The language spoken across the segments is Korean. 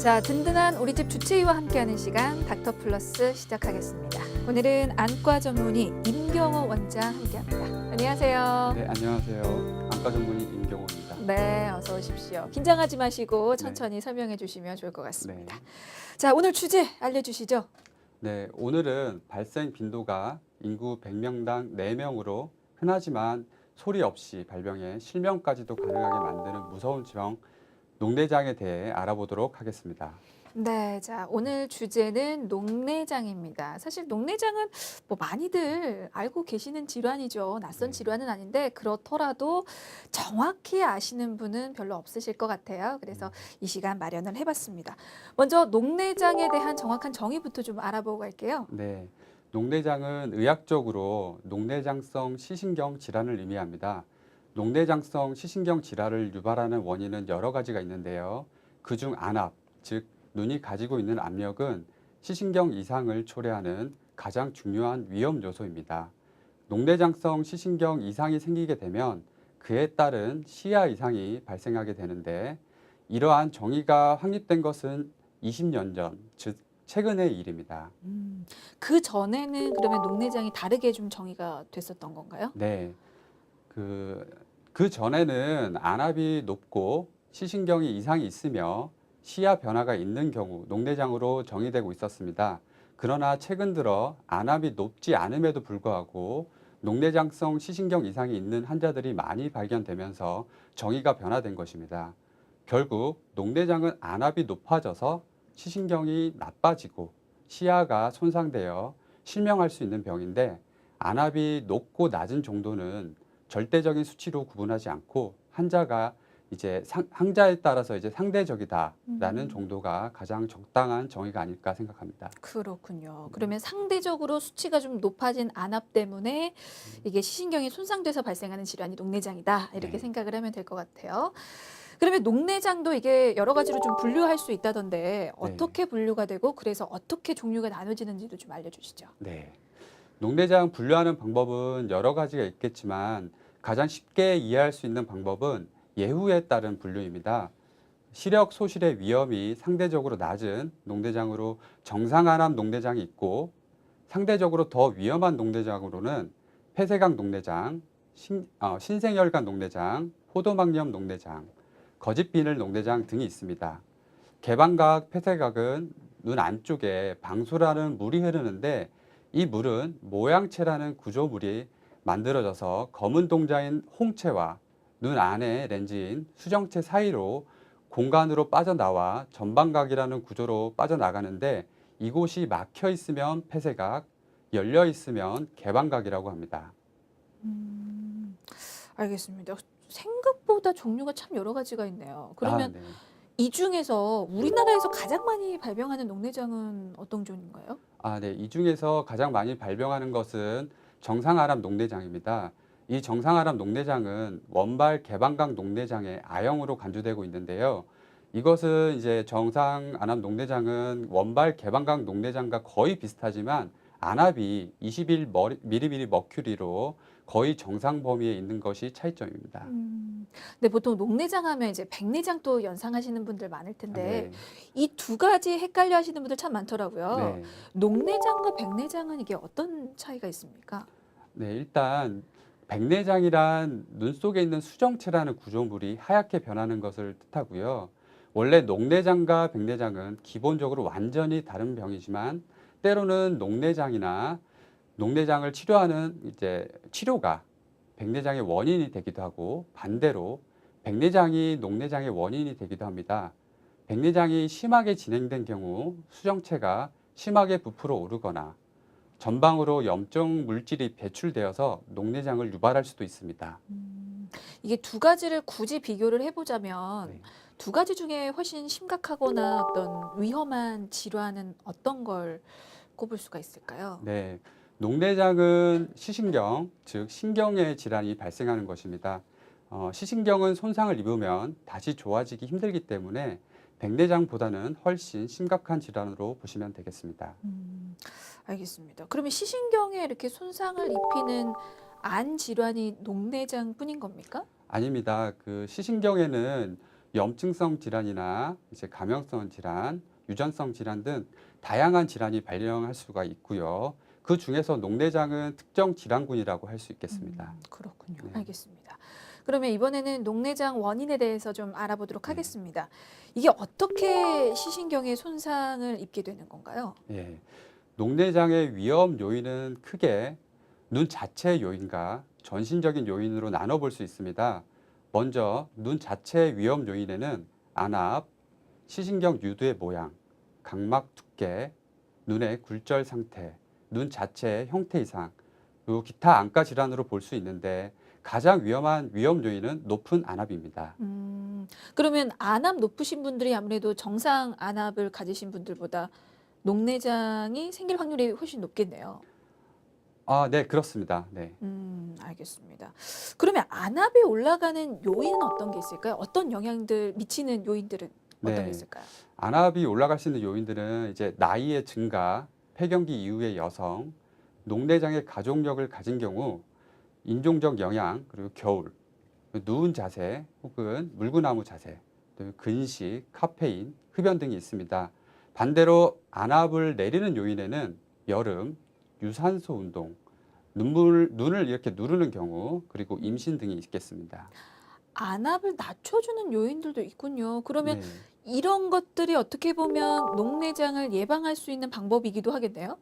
자, 든든한 우리 집 주치의와 함께하는 시간 닥터 플러스 시작하겠습니다. 오늘은 안과 전문의 임경호 원장 함께합니다. 안녕하세요. 네, 안녕하세요. 안과 전문의 임경호입니다. 네, 어서 오십시오. 긴장하지 마시고 천천히 설명해 주시면 좋을 것 같습니다. 네. 자, 오늘 주제 알려주시죠. 네, 오늘은 발생 빈도가 인구 100명당 4명으로 흔하지만 소리 없이 발병해 실명까지도 가능하게 만드는 무서운 질병 녹내장에 대해 알아보도록 하겠습니다. 네, 자, 오늘 주제는 녹내장입니다. 사실 녹내장은 뭐 많이들 알고 계시는 질환이죠. 낯선 네. 질환은 아닌데 그렇더라도 정확히 아시는 분은 별로 없으실 것 같아요. 그래서 이 시간 마련을 해봤습니다. 먼저 녹내장에 대한 정확한 정의부터 좀 알아보고 갈게요. 네, 녹내장은 의학적으로 녹내장성 시신경 질환을 의미합니다. 녹내장성 시신경 질환을 유발하는 원인은 여러 가지가 있는데요. 그중 안압, 즉 눈이 가지고 있는 압력은 시신경 이상을 초래하는 가장 중요한 위험 요소입니다. 녹내장성 시신경 이상이 생기게 되면 그에 따른 시야 이상이 발생하게 되는데 이러한 정의가 확립된 것은 20년 전, 즉 최근의 일입니다. 그 전에는 그러면 녹내장이 다르게 좀 정의가 됐었던 건가요? 네, 그 전에는 안압이 높고 시신경이 이상이 있으며 시야 변화가 있는 경우 녹내장으로 정의되고 있었습니다. 그러나 최근 들어 안압이 높지 않음에도 불구하고 녹내장성 시신경 이상이 있는 환자들이 많이 발견되면서 정의가 변화된 것입니다. 결국 녹내장은 안압이 높아져서 시신경이 나빠지고 시야가 손상되어 실명할 수 있는 병인데 안압이 높고 낮은 정도는 절대적인 수치로 구분하지 않고 환자가 이제 환자에 따라서 이제 상대적이다라는 정도가 가장 적당한 정의가 아닐까 생각합니다. 그렇군요. 그러면 상대적으로 수치가 좀 높아진 안압 때문에 이게 시신경이 손상돼서 발생하는 질환이 녹내장이다. 이렇게 네. 생각을 하면 될 것 같아요. 그러면 녹내장도 이게 여러 가지로 좀 분류할 수 있다던데 어떻게 분류가 되고 그래서 어떻게 종류가 나눠지는지도 좀 알려주시죠. 네. 녹내장 분류하는 방법은 여러 가지가 있겠지만 가장 쉽게 이해할 수 있는 방법은 예후에 따른 분류입니다. 시력 소실의 위험이 상대적으로 낮은 녹내장으로 정상안압 녹내장이 있고 상대적으로 더 위험한 녹내장으로는 폐쇄각 녹내장, 신생혈관 녹내장, 포도막염 녹내장, 거짓비늘 녹내장 등이 있습니다. 개방각, 폐쇄각은 눈 안쪽에 방수라는 물이 흐르는데 이 물은 모양체라는 구조물이 만들어져서 검은 동자인 홍채와 눈 안의 렌즈인 수정체 사이로 공간으로 빠져나와 전방각이라는 구조로 빠져나가는데 이곳이 막혀 있으면 폐쇄각, 열려 있으면 개방각이라고 합니다. 알겠습니다. 생각보다 종류가 참 여러 가지가 있네요. 그러면 네. 이 중에서 우리나라에서 가장 많이 발병하는 녹내장은 어떤 종인가요? 네. 이 중에서 가장 많이 발병하는 것은 정상아랍 녹내장입니다. 이 정상아랍 녹내장은 원발 개방각 녹내장의 아형으로 간주되고 있는데요. 이것은 이제 정상아랍 녹내장은 원발 개방각 녹내장과 거의 비슷하지만 안압이 21ml 머큐리로 거의 정상 범위에 있는 것이 차이점입니다. 근데 보통 녹내장 하면 이제 백내장 또 연상하시는 분들 많을 텐데 네. 이 두 가지 헷갈려 하시는 분들 참 많더라고요. 네. 녹내장과 백내장은 이게 어떤 차이가 있습니까? 네, 일단 백내장이란 눈 속에 있는 수정체라는 구조물이 하얗게 변하는 것을 뜻하고요. 원래 녹내장과 백내장은 기본적으로 완전히 다른 병이지만 때로는 녹내장이나 녹내장을 치료하는 이제 치료가 백내장의 원인이 되기도 하고 반대로 백내장이 녹내장의 원인이 되기도 합니다. 백내장이 심하게 진행된 경우 수정체가 심하게 부풀어 오르거나 전방으로 염증 물질이 배출되어서 녹내장을 유발할 수도 있습니다. 이게 두 가지를 굳이 비교를 해보자면 네. 두 가지 중에 훨씬 심각하거나 어떤 위험한 질환은 어떤 걸 꼽을 수가 있을까요? 네, 녹내장은 시신경, 즉 신경의 질환이 발생하는 것입니다. 시신경은 손상을 입으면 다시 좋아지기 힘들기 때문에 백내장보다는 훨씬 심각한 질환으로 보시면 되겠습니다. 알겠습니다. 그러면 시신경에 이렇게 손상을 입히는 안 질환이 녹내장뿐인 겁니까? 아닙니다. 그 시신경에는 염증성 질환이나 이제 감염성 질환, 유전성 질환 등 다양한 질환이 발생할 수가 있고요. 그 중에서 녹내장은 특정 질환군이라고 할 수 있겠습니다. 그렇군요. 네. 알겠습니다. 그러면 이번에는 녹내장 원인에 대해서 좀 알아보도록 네. 하겠습니다. 이게 어떻게 시신경에 손상을 입게 되는 건가요? 예. 녹내장의 위험 요인은 크게 눈 자체 요인과 전신적인 요인으로 나눠볼 수 있습니다. 먼저 눈 자체의 위험 요인에는 안압, 시신경 유두의 모양, 각막 두께, 눈의 굴절 상태, 눈 자체의 형태 이상, 그리고 기타 안과 질환으로 볼 수 있는데 가장 위험한 위험 요인은 높은 안압입니다. 그러면 안압 높으신 분들이 아무래도 정상 안압을 가지신 분들보다 녹내장이 생길 확률이 훨씬 높겠네요. 아, 네, 그렇습니다. 네. 알겠습니다. 그러면 안압이 올라가는 요인은 어떤 게 있을까요? 어떤 영향들 미치는 요인들은 어떤 게 네. 있을까요? 안압이 올라갈 수 있는 요인들은 이제 나이의 증가, 폐경기 이후의 여성, 녹내장의 가족력을 가진 경우, 인종적 영향, 그리고 겨울, 누운 자세 혹은 물구나무 자세, 또 근식, 카페인, 흡연 등이 있습니다. 반대로 안압을 내리는 요인에는 여름, 유산소 운동, 눈을 이렇게 누르는 경우, 그리고 임신 등이 있겠습니다. 안압을 낮춰주는 요인들도 있군요. 그러면 네. 이런 것들이 어떻게 보면 녹내장을 예방할 수 있는 방법이기도 하겠네요.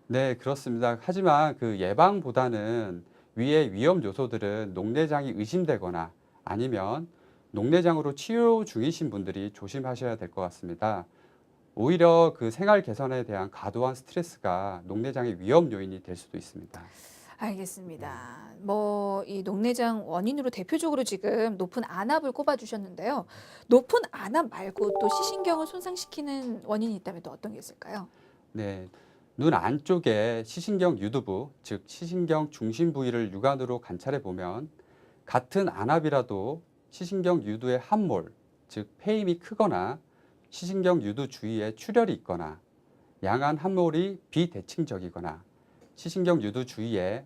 네, 그렇습니다. 하지만 그 예방보다는 위의 위험 요소들은 녹내장이 의심되거나 아니면 녹내장으로 치료 중이신 분들이 조심하셔야 될 것 같습니다. 오히려 그 생활 개선에 대한 과도한 스트레스가 녹내장의 위험 요인이 될 수도 있습니다. 알겠습니다. 뭐 이 녹내장 원인으로 대표적으로 지금 높은 안압을 꼽아주셨는데요. 높은 안압 말고 또 시신경을 손상시키는 원인이 있다면 또 어떤 게 있을까요? 네, 눈 안쪽에 시신경 유두부, 즉 시신경 중심 부위를 육안으로 관찰해 보면 같은 안압이라도 시신경 유두의 함몰, 즉 폐임이 크거나 시신경 유두 주위에 출혈이 있거나 양안 함몰이 비대칭적이거나 시신경 유두 주위에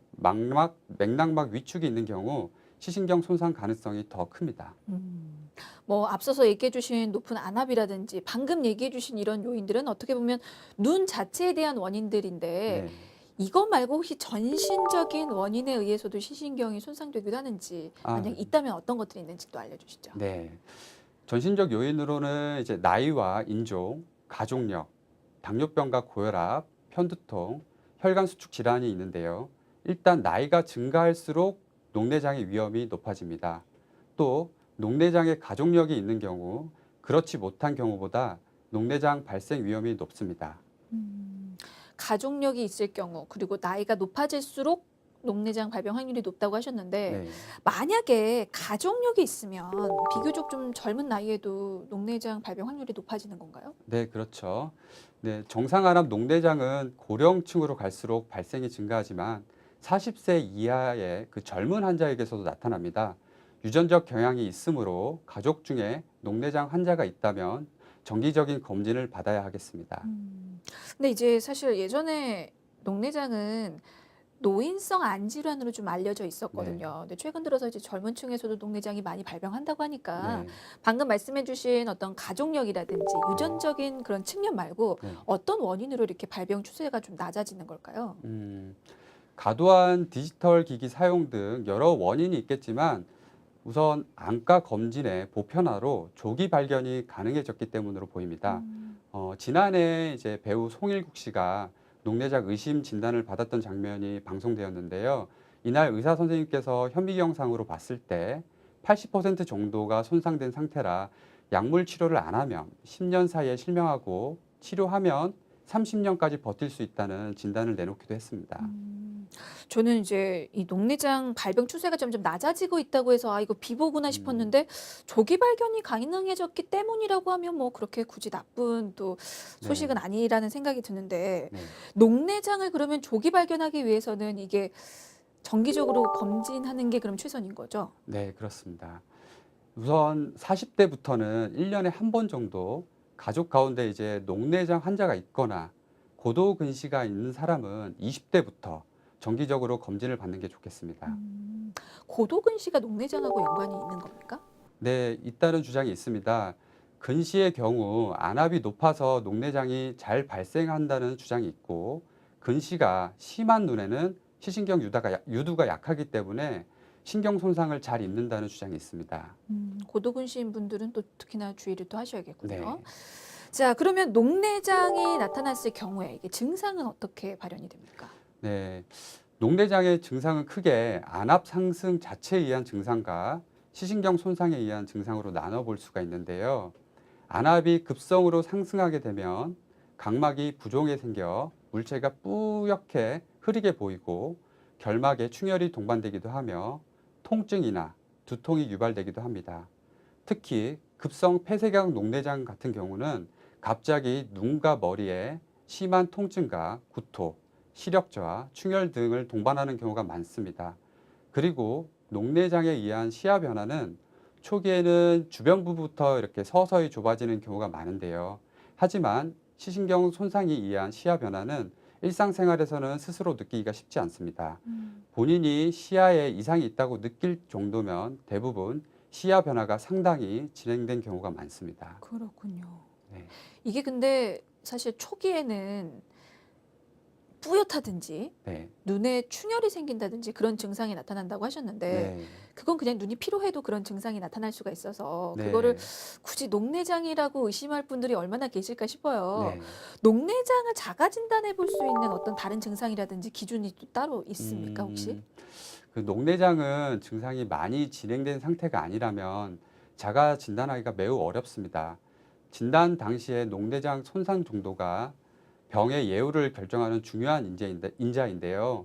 맥락막 위축이 있는 경우 시신경 손상 가능성이 더 큽니다. 뭐 앞서서 얘기해 주신 높은 안압이라든지 방금 얘기해 주신 이런 요인들은 어떻게 보면 눈 자체에 대한 원인들인데 네. 이것 말고 혹시 전신적인 원인에 의해서도 시신경이 손상되기도 하는지 아, 만약 있다면 어떤 것들이 있는지 또 알려주시죠. 네. 전신적 요인으로는 이제 나이와 인종, 가족력, 당뇨병과 고혈압, 편두통, 혈관 수축 질환이 있는데요. 일단 나이가 증가할수록 녹내장의 위험이 높아집니다. 또 녹내장의 가족력이 있는 경우, 그렇지 못한 경우보다 녹내장 발생 위험이 높습니다. 가족력이 있을 경우 그리고 나이가 높아질수록 녹내장 발병 확률이 높다고 하셨는데 네. 만약에 가족력이 있으면 비교적 좀 젊은 나이에도 녹내장 발병 확률이 높아지는 건가요? 네, 그렇죠. 네, 정상암 녹내장은 고령층으로 갈수록 발생이 증가하지만 40세 이하의 그 젊은 환자에게서도 나타납니다. 유전적 경향이 있으므로 가족 중에 녹내장 환자가 있다면 정기적인 검진을 받아야 하겠습니다. 근데 이제 사실 예전에 녹내장은 노인성 안 질환으로 좀 알려져 네, 있었거든요. 근데 최근 들어서 이제 젊은 층에서도 녹내장이 많이 발병한다고 하니까 네, 방금 말씀해주신 어떤 가족력이라든지 네, 유전적인 그런 측면 말고 네. 어떤 원인으로 이렇게 발병 추세가 좀 낮아지는 걸까요? 과도한 디지털 기기 사용 등 여러 원인이 있겠지만 우선 안과 검진의 보편화로 조기 발견이 가능해졌기 때문으로 보입니다. 지난해 이제 배우 송일국 씨가 녹내장 의심 진단을 받았던 장면이 방송되었는데요. 이날 의사 선생님께서 현미경상으로 봤을 때 80% 정도가 손상된 상태라 약물 치료를 안 하면 10년 사이에 실명하고 치료하면 30년까지 버틸 수 있다는 진단을 내놓기도 했습니다. 저는 이제 이 녹내장 발병 추세가 점점 낮아지고 있다고 해서 아 이거 비보구나 싶었는데 조기 발견이 가능해졌기 때문이라고 하면 뭐 그렇게 굳이 나쁜 또 소식은 네, 아니라는 생각이 드는데 네. 녹내장을 그러면 조기 발견하기 위해서는 이게 정기적으로 검진하는 게 그럼 최선인 거죠? 네, 그렇습니다. 우선 40대부터는 1년에 한 번 정도 가족 가운데 이제 녹내장 환자가 있거나 고도 근시가 있는 사람은 20대부터 정기적으로 검진을 받는 게 좋겠습니다. 고도근시가 녹내장하고 연관이 있는 겁니까? 네, 있다는 주장이 있습니다. 근시의 경우 안압이 높아서 녹내장이 잘 발생한다는 주장이 있고, 근시가 심한 눈에는 시신경 유두가 약하기 때문에 신경 손상을 잘 입는다는 주장이 있습니다. 고도근시인 분들은 또 특히나 주의를 또 하셔야겠군요. 네. 자, 그러면 녹내장이 나타났을 경우에 이게 증상은 어떻게 발현이 됩니까? 네. 녹내장의 증상은 크게 안압 상승 자체에 의한 증상과 시신경 손상에 의한 증상으로 나눠볼 수가 있는데요. 안압이 급성으로 상승하게 되면 각막이 부종에 생겨 물체가 뿌옇게 흐리게 보이고 결막에 충혈이 동반되기도 하며 통증이나 두통이 유발되기도 합니다. 특히 급성 폐쇄경 녹내장 같은 경우는 갑자기 눈과 머리에 심한 통증과 구토, 시력 저하, 충혈 등을 동반하는 경우가 많습니다. 그리고 녹내장에 의한 시야 변화는 초기에는 주변부부터 이렇게 서서히 좁아지는 경우가 많은데요. 하지만 시신경 손상에 의한 시야 변화는 일상생활에서는 스스로 느끼기가 쉽지 않습니다. 음, 본인이 시야에 이상이 있다고 느낄 정도면 대부분 시야 변화가 상당히 진행된 경우가 많습니다. 그렇군요. 네. 이게 근데 사실 초기에는 뿌옇다든지 네. 눈에 충혈이 생긴다든지 그런 증상이 나타난다고 하셨는데 네. 그건 그냥 눈이 피로해도 그런 증상이 나타날 수가 있어서 그거를 네. 굳이 녹내장이라고 의심할 분들이 얼마나 계실까 싶어요. 네. 녹내장을 자가 진단해 볼 수 있는 어떤 다른 증상이라든지 기준이 또 따로 있습니까, 혹시? 그 녹내장은 증상이 많이 진행된 상태가 아니라면 자가 진단하기가 매우 어렵습니다. 진단 당시에 녹내장 손상 정도가 병의 예후를 결정하는 중요한 인자인데요.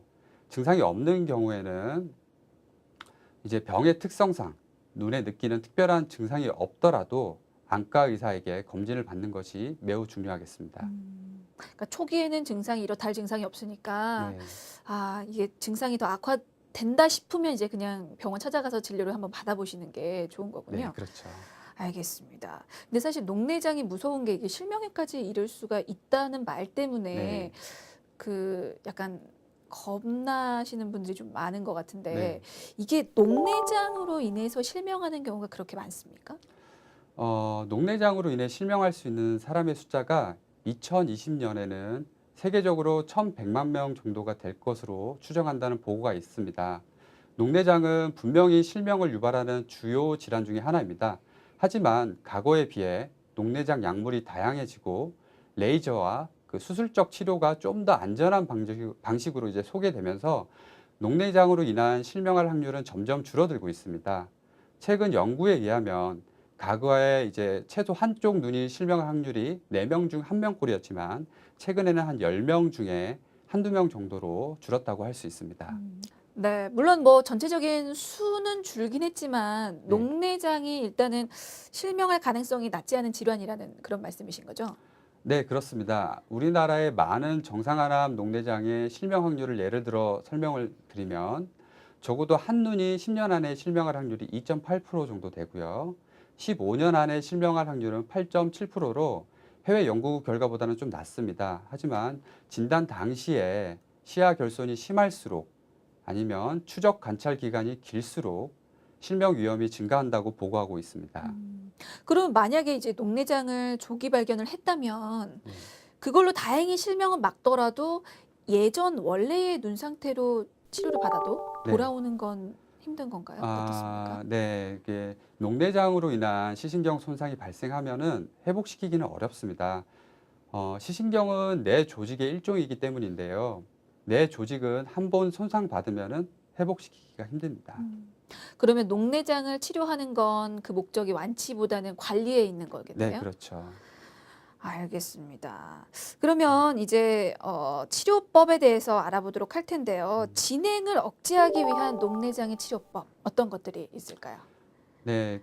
증상이 없는 경우에는 이제 병의 특성상 눈에 느끼는 특별한 증상이 없더라도 안과 의사에게 검진을 받는 것이 매우 중요하겠습니다. 그러니까 초기에는 증상이 이렇다 할 증상이 없으니까 네, 아, 이게 증상이 더 악화된다 싶으면 이제 그냥 병원 찾아가서 진료를 한번 받아보시는 게 좋은 네, 거군요. 그렇죠. 알겠습니다. 근데 사실 녹내장이 무서운 게 이게 실명에까지 이를 수가 있다는 말 때문에 네, 그 약간 겁나시는 분들이 좀 많은 것 같은데 네. 이게 녹내장으로 인해서 실명하는 경우가 그렇게 많습니까? 녹내장으로 인해 실명할 수 있는 사람의 숫자가 2020년에는 세계적으로 1,100만 명 정도가 될 것으로 추정한다는 보고가 있습니다. 녹내장은 분명히 실명을 유발하는 주요 질환 중에 하나입니다. 하지만 과거에 비해 녹내장 약물이 다양해지고 레이저와 그 수술적 치료가 좀 더 안전한 방식으로 이제 소개되면서 녹내장으로 인한 실명할 확률은 점점 줄어들고 있습니다. 최근 연구에 의하면 과거에 이제 최소 한쪽 눈이 실명할 확률이 4명 중 1명꼴이었지만 최근에는 한 10명 중에 한두 명 정도로 줄었다고 할 수 있습니다. 네, 물론 뭐 전체적인 수는 줄긴 했지만 네. 녹내장이 일단은 실명할 가능성이 낮지 않은 질환이라는 그런 말씀이신 거죠? 네, 그렇습니다. 우리나라의 많은 정상암 녹내장의 실명 확률을 예를 들어 설명을 드리면 적어도 한눈이 10년 안에 실명할 확률이 2.8% 정도 되고요. 15년 안에 실명할 확률은 8.7%로 해외 연구 결과보다는 좀 낮습니다. 하지만 진단 당시에 시야 결손이 심할수록 아니면 추적 관찰 기간이 길수록 실명 위험이 증가한다고 보고하고 있습니다. 그럼 만약에 이제 녹내장을 조기 발견을 했다면 네. 그걸로 다행히 실명은 막더라도 예전 원래의 눈 상태로 치료를 받아도 네. 돌아오는 건 힘든 건가요? 어떻습니까? 네. 이게 녹내장으로 인한 시신경 손상이 발생하면은 회복시키기는 어렵습니다. 시신경은 뇌 조직의 일종이기 때문인데요. 뇌 조직은 한 번 손상받으면은 회복시키기가 힘듭니다. 그러면 녹내장을 치료하는 건 그 목적이 완치보다는 관리에 있는 네, 거겠네요. 그렇죠. 알겠습니다. 그러면 이제 치료법에 대해서 알아보도록 할 텐데요. 진행을 억제하기 위한 녹내장의 치료법 어떤 것들이 있을까요? 네,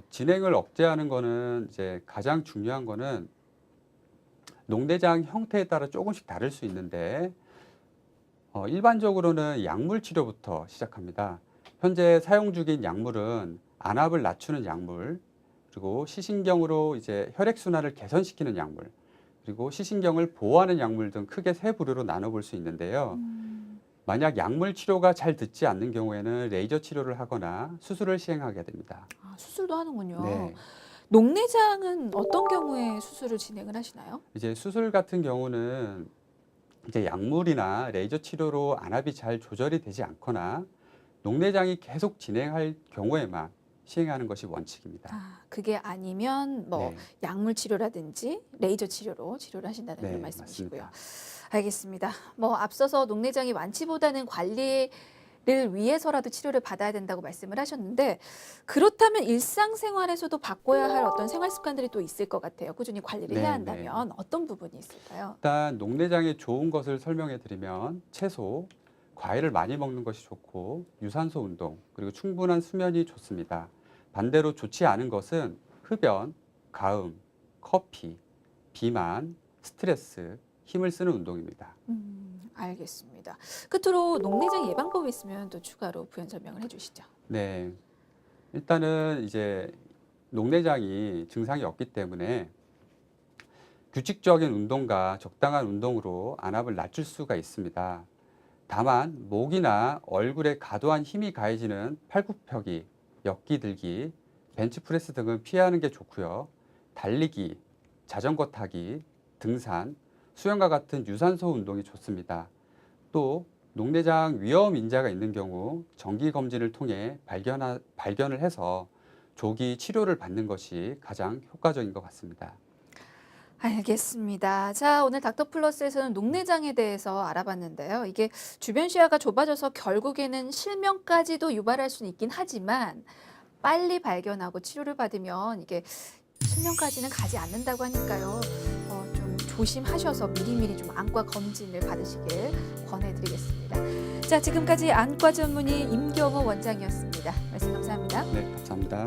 진행을 억제하는 거는 이제 가장 중요한 거는 녹내장 형태에 따라 조금씩 다를 수 있는데 일반적으로는 약물 치료부터 시작합니다. 현재 사용 중인 약물은 안압을 낮추는 약물, 그리고 시신경으로 이제 혈액순환을 개선시키는 약물, 그리고 시신경을 보호하는 약물 등 크게 세 부류로 나눠볼 수 있는데요. 만약 약물 치료가 잘 듣지 않는 경우에는 레이저 치료를 하거나 수술을 시행하게 됩니다. 아, 수술도 하는군요. 네. 녹내장은 어떤 경우에 수술을 진행을 하시나요? 이제 수술 같은 경우는 이제 약물이나 레이저 치료로 안압이 잘 조절이 되지 않거나 녹내장이 계속 진행할 경우에만 시행하는 것이 원칙입니다. 아, 그게 아니면 뭐 네. 약물 치료라든지 레이저 치료로 치료를 하신다는 네, 그런 말씀이시고요. 맞습니다. 알겠습니다. 뭐 앞서서 녹내장이 완치보다는 관리를 위해서라도 치료를 받아야 된다고 말씀을 하셨는데 그렇다면 일상생활에서도 바꿔야 할 어떤 생활 습관들이 또 있을 것 같아요. 꾸준히 관리를 네, 해야 한다면 어떤 부분이 있을까요? 일단 녹내장에 좋은 것을 설명해 드리면 채소, 과일을 많이 먹는 것이 좋고 유산소 운동, 그리고 충분한 수면이 좋습니다. 반대로 좋지 않은 것은 흡연, 가음, 커피, 비만, 스트레스, 힘을 쓰는 운동입니다. 알겠습니다. 끝으로 녹내장 예방법이 있으면 또 추가로 부연 설명을 해주시죠. 네. 일단은 이제 녹내장이 증상이 없기 때문에 규칙적인 운동과 적당한 운동으로 안압을 낮출 수가 있습니다. 다만 목이나 얼굴에 과도한 힘이 가해지는 팔굽혀기, 역기 들기, 벤치프레스 등은 피하는 게 좋고요. 달리기, 자전거 타기, 등산, 수영과 같은 유산소 운동이 좋습니다. 또 녹내장 위험 인자가 있는 경우 정기 검진을 통해 발견을 해서 조기 치료를 받는 것이 가장 효과적인 것 같습니다. 알겠습니다. 자, 오늘 닥터플러스에서는 녹내장에 대해서 알아봤는데요. 이게 주변 시야가 좁아져서 결국에는 실명까지도 유발할 수는 있긴 하지만 빨리 발견하고 치료를 받으면 이게 실명까지는 가지 않는다고 하니까요. 좀 조심하셔서 미리미리 좀 안과 검진을 받으시길 권해드리겠습니다. 자, 지금까지 안과 전문의 임경호 원장이었습니다. 말씀 감사합니다. 네, 감사합니다.